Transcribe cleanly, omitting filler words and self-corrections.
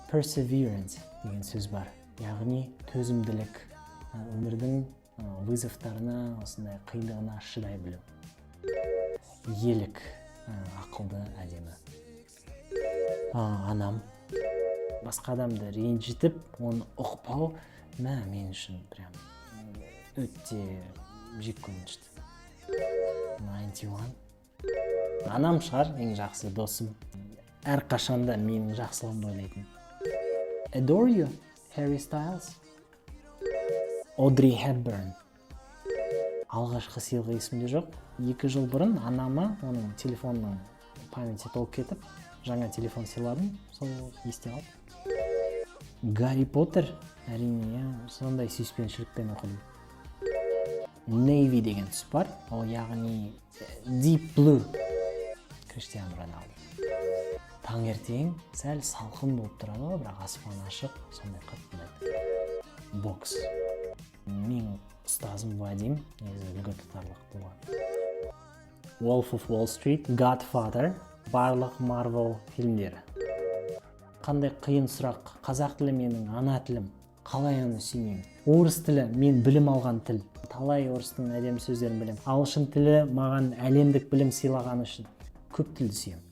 Perseverance деген сөз бар. Яғни төзімділік, өмірдің вызовтарына, осындай қиындығына шыдай білу. Елік, ақылды, әдемі. Анам. Басқа адамды ренжітіп, оны ұқпау, мен үшін прям өте жек көрінішті. 91. Анам шығар, ең жақсы досым. Әрқашанда менің жақсылығымды ойлайтын. Adore You, Harry Styles. Audrey Hepburn. Алғашқы сыйлық есімде жоқ. 2 жыл бұрын анама оның телефонның памяти толып кетіп, жаңа телефон сыйладым, сол есте қалды. Гарри Поттер, әрине, сондай сүйіспеншілікпен оқыдым. Navy деген түс бар, ол яғни Deep Blue. Криштиану Роналду. Таңертең сәл салқын болып тұрады, бірақ аспан ашық, сондай қатты ұнайды. Бокс. Менің ұстазым Вадим, негізі үлгі тұтарлық болған. Wolf of Wall Street, Godfather, барлық Marvel фильмдері. Қандай қиын сұрақ, қазақ тілі менің ана тілім, қалай оны сүймеймін? Орыс тілі мен білім алған тіл, талай орыстың әдемі сөздерін білем. Ағылшын тілі маған әлемдік білім сыйлаған үшін көп тілді сүйемін.